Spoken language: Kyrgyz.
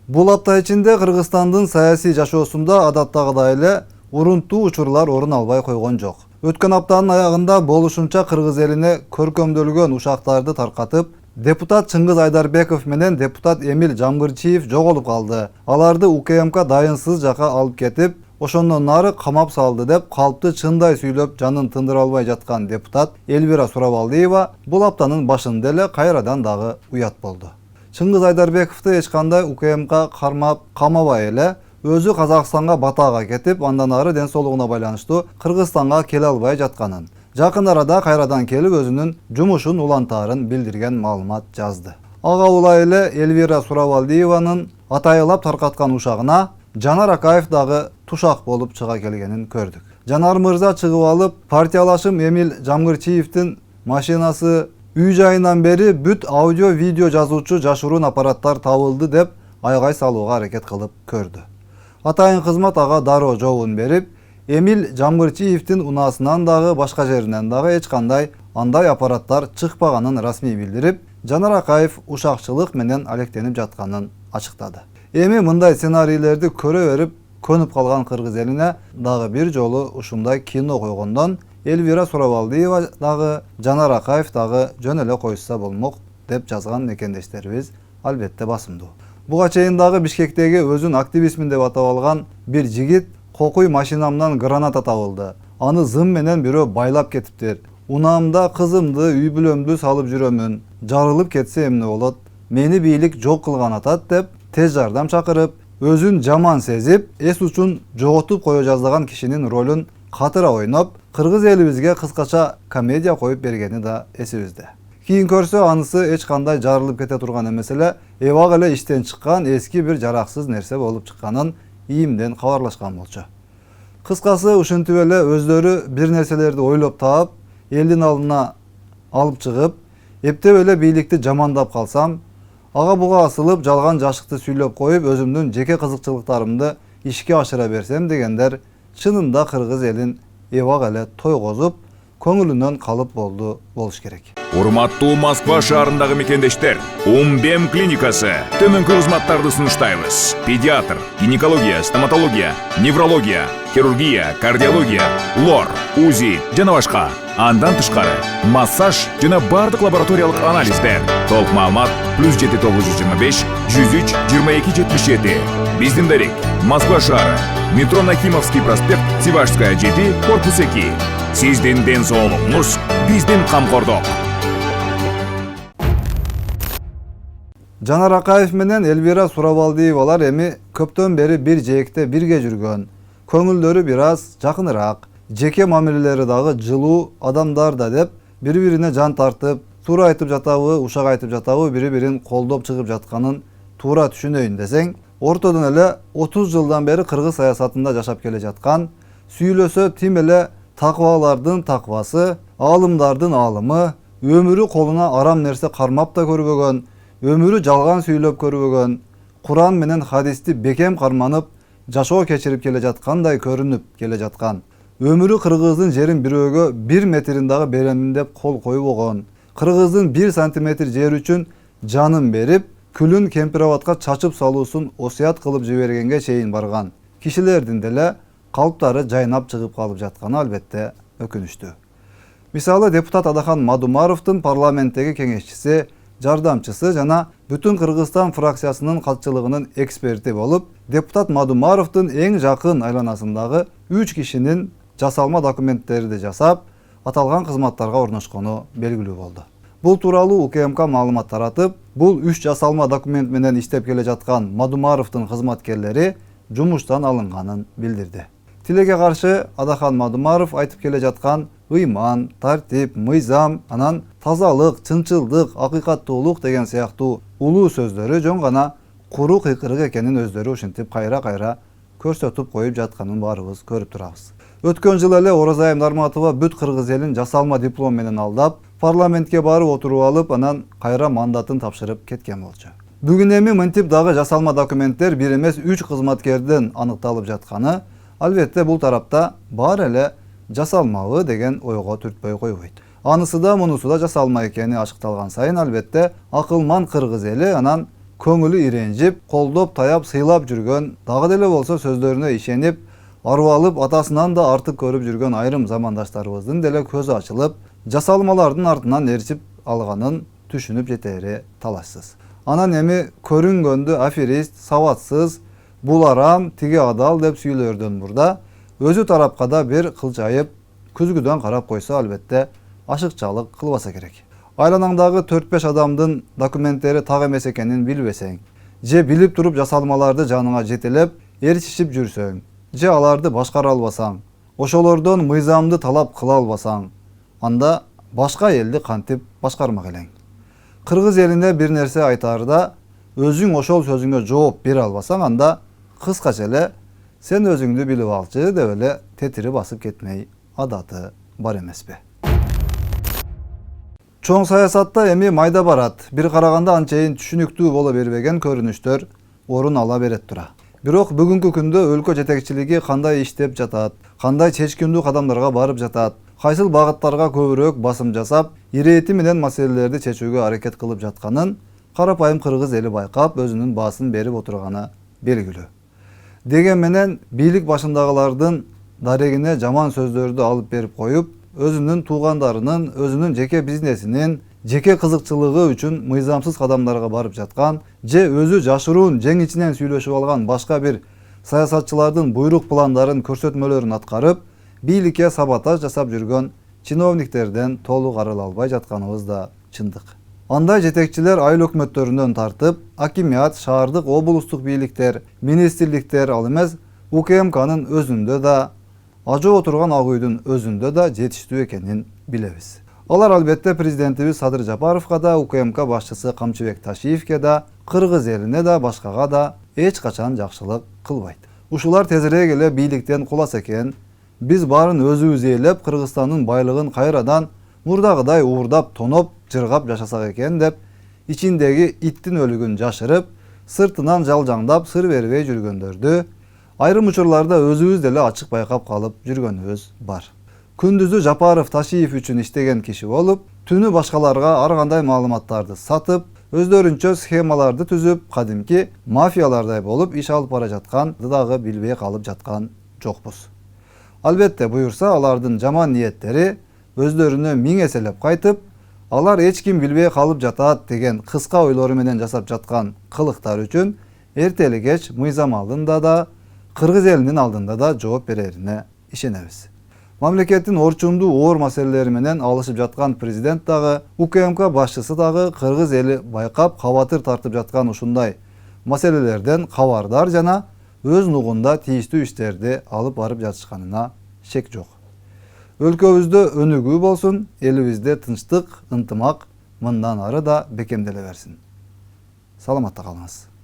Бул апта ичинде Кыргызстандын саясий жашоосунда адаттагыдай эле урунттуу учурлар орун албай койгон жок. Өткөн аптанын аягында болушунча кыргыз элине көркөмдөлгөн ушактарды таркатып, депутат Чыңгыз Айдарбеков менен депутат Эмил Жамгырчиев жоголуп калды. Аларды УКМК дайынсыз жака алып кетип, ошондон нары камап салды деп калпты чындай сүйлөп жанын тындыра албай жаткан депутат Элвира Сурабалдиева бул аптанын башында эле кайрадан дагы уят болду. Чыңгыз Айдарбековду эч кандай УКМК кармап камабай эле өзү Казакстанга батага кетип, андан ары ден соолугуна байланыштуу Кыргызстанга келе албай жатканын, жакын арада кайрадан келип өзүнүн жумушун улантаарын билдирген маалымат жазды. Ага улай эле Элвира Сурабалдиеванын атайылап таркаткан ушагына Жанар Акаев дагы тушак болуп чыга келгенин көрдүк. Жанар мырза чыгып алып, партиялашым Эмил Жамгырчиевдин машинасы үй жайынан бери бүт аудио видео жазуучу жашыруун аппараттар табылды деп айгай салууга аракет кылып көрдү. Атайын кызмат ага дароо жообун берип, Эмил Жамгырчиевдин унаасынан дагы башка жеринен дагы эч кандай андай аппараттар чыкпаганын расмий билдирип, Жанар Акаев ушакчылык менен алектенип жатканын ачыктады. Эми мындай сценарийлерди көрө берип көнүп калган кыргыз элине дагы бир жолу ушундай кино койгондон Элвира Сурабалдиева дагы, Жанар Акаев дагы жөн эле коюшса болмок деп жазган мекендештерибиз албетте басымдуу. Буга чейин дагы Бишкектеги өзүн активистмин деп атап алган бир жигит кокуй машинамдан граната табылды. Аны зым менен бирөө байлап кетиптир. Унаамда кызымды, үй бүлөмдү салып жүрөмүн. Жарылып кетсе эмне болот? Мени бийлик жок кылган атат деп тез жардам чакырып, өзүн жаман сезип, эс учун жоготуп кое жаздаган кишинин ролун катыра ойноп, кыргыз элибизге кыскача комедия коюп бергени да эсибизде. Кийин көрсө анысы эч кандай жарылып кете турган эмес эле, эбак эле иштен чыккан эски бир жараксыз нерсе болуп чыкканын ийимден кабарлашкан болчу. Кыскасы ушинтип эле өздөрү бир нерселерди ойлоп таап, элдин алдына алып чыгып, эптеп эле бийликти жамандап калсам, ага буга асылып жалган жашыкты сүйлөп коюп, өзүмдүн жеке кызыкчылыктарымды ишке ашыра берсем дегендер чынында кыргыз элин эбак эле тойгозуп, көңүлүнөн калып болуш керек. Урматтуу Москва шаарындагы мекендештер, Умбем клиникасы төмөнкү кызматтарды сунуштайбыз. Педиатр, гинекология, стоматология, неврология, хирургия, кардиология, лор, УЗИ жана башка. Андан тышкары массаж жана бардык лабораториялык анализдер. Толук маалымат +7925 103 22 77. Биздин дарек Москва шаары, метро Нахимовский проспект, Сивашская 7, корпус 2. Сиздин ден соолугуңуз биздин камкордук. Жанар Акаев менен Элвира Сурабалдиевалар эми көптөн бери бир жээкте бирге жүргөн. Көңүлдөрү бир аз жакыныраак, жеке мамилелери дагы жылуу адамдар да деп бири-бирине жан тартып, туура айтып жатабы, ушак айтып жатабы, бири-бирин колдоп чыгып жатканын туура түшүнөйүн десең, ортодон эле 30 жылдан бери кыргыз саясатында жашап келе жаткан, сүйлөсө тим эле такыбалардын такыбасы, аалымдардын аалымы, өмүрү колуна арам нерсе кармап да көрбөгөн, өмүрү жалган сүйлөп көрбөгөн, Куран менен хадисти бекем карманып, жашоо кечирип келе жаткандай көрүнүп келе жаткан, өмүрү кыргыздын жерин бирөөгө 1 метрин дагы беремин деп кол койбогон, кыргыздын 1 сантиметр жер үчүн жанын берип, күлүн кемпирабадка чачып салуусун осуят кылып жибергенге чейин барган кишилердин деле калптары жайнап чыгып калып жатканы албетте өкүнүчтүү. Мисалы депутат Адахан Мадумаровдун парламенттеги кеңешчиси, жардамчысы жана бүтүн Кыргызстан фракциясынын катчылыгынын эксперти болуп, депутат Мадумаровдун эң жакын айланасындагы 3 кишинин жасалма документтерди жасап, аталган кызматтарга орношкону белгилүү болду. Бул тууралуу УКМК маалымат таратып, бул 3 жасалма документ менен иштеп келе жаткан Мадумаровдун кызматкерлери жумуштан алынганын билдирди. Тилекке каршы Адахан Мадумаров айтып келе жаткан ыйман, тартип, мыйзам, анан тазалык, чынчылдык, акыйкаттуулук деген сыяктуу улуу сөздөрү жөн гана куру кыйкырык экенин өздөрү ушинтип кайра-кайра көрсөтүп коюп жатканын баарыбыз көрүп турабыз. Өткөн жылы эле Оразайым Нарматова бүт кыргыз элин жасалма диплом менен алдап, парламентке барып отуруп алып, анан кайра мандатын тапшырып кеткен болчу. Бүгүн эми мынтип дагы жасалма документтер бир эмес 3 кызматкердин аныкталып жатканы, албетте бул тарапта бар эле жасалмабы деген ойго түртпөй койбойт. Анысы да мунусу да жасалма экени ашыкталган сайын албетте акылман кыргыз эли анан көңүлү иренжип, колдоп таяп сыйлап жүргөн, дагы деле болсо сөздөрүнө ишенип, ару алып атасынан да артык көрүп жүргөн айрым замандаштарыбыздын деле көзү ачылып, жасалмалардын артынан ээрчип алганын түшүнүп жетери талашсыз. Анан эми көрүнгөндү аферист, сабатсыз, бул арам, тиги адал деп сүйлөрдөн мурда өзү тарапка да бир кылжайып, күзгүдөн карап койсо албетте ашыкчалык кылбаса керек. Айланаңдагы 4-5 адамдын документтери так эмес экенин билбесең, же билип туруп жасалмаларды жаныңа жетелеп, ээрчишип жүрсөң, же аларды башкара албасаң, ошолордон мыйзамды талап кыла албасаң, анда башка элди кантип башкармак элең? Кыргыз элине бир нерсе айтаарда, өзүң ошол сөзүңө жооп бере албасаң, анда кыскача эле сен өзүңдү билип алчы деп эле тетири басып кетмей адаты бар эмеспи? Чоң саясатта эми майда барат, бир караганда анчейин түшүнүктүү боло бербеген көрүнүштөр орун ала берет тура. Бирок бүгүнкү күндө өлкө жетекчилиги кандай иштеп жатат, кандай чечкиндүү кадамдарга барып жатат, кайсыл багыттарга көбүрөөк басым жасап, ирети менен маселелерди чечүүгө аракет кылып жатканын карапайым кыргыз эли байкап, өзүнүн баасын берип отурганы белгилүү. Деген менен бийлик башындагылардын дарегине жаман сөздөрдү алып берип коюп, өзүнүн туугандарынын, өзүнүн жеке бизнесинин, жеке кызыкчылыгы үчүн мыйзамсыз кадамдарга барып жаткан, же өзү жашыруун жең ичинен сүйлөшүп алган башка бир саясатчылардын буйрук пландарын, көрсөтмөлөрүн аткарып, бийликке саботаж жасап жүргөн чиновниктерден толук арыла албай жатканыбыз да чындык. Андай жетекчилер айыл өкмөттөрүнөн тартып, акимият, шаардык, облустук бийликтер, министрликтер, ал эмес УКМКнын өзүндө да, ажоо отурган ак үйдүн өзүндө да жетиштүү экенин билебиз. Алар албетте президентибиз Садыр Жапаровго да, УКМК башчысы Камчыбек Ташиевке да, кыргыз элине да, башкага да эч качан жакшылык кылбайт. Ушулар тезирээк эле бийликтен куласа экен, биз баарын өзүбүз ээлеп, Кыргызстандын байлыгын кайрадан мурдагыдай уурдап, тоноп, жыргап жашасак экен деп, ичиндеги иттин өлүгүн жашырып, сыртынан жалжаңдап сыр бербей жүргөндөрдү айрым учурларда өзүбүз деле ачык байкап калып жүргөнүбүз бар. Күндүзү Жапаров Ташиев үчүн иштеген киши болуп, түнү башкаларга ар кандай маалыматтарды сатып, өздөрүнчө схемаларды түзүп, кадимки мафиялардай болуп иш алып бара жатканды дагы билбей калып жаткан жокпуз. Албетте буюрса, алардын жаман ниеттери өздөрүнө миң эселеп кайтып, алар эч ким билбей калып жатат деген кыска ойлору менен жасап жаткан кылыктар үчүн эртели кеч мыйзам алдында да, кыргыз элинин алдында да жооп берерине ишенебиз. Мамлекеттин орчундуу оор маселелери менен алышып жаткан президент дагы, УКМК башчысы дагы кыргыз эли байкап кабатыр тартып жаткан ушундай маселелерден кабардар жана өз нугунда тийиштүү иштерди алып барып жатышканына шек жок. Өлкөбүздө өнүгүү болсун, элибизде тынчтык, ынтымак мындан ары да бекемделе берсин. Саламатта калыңыз.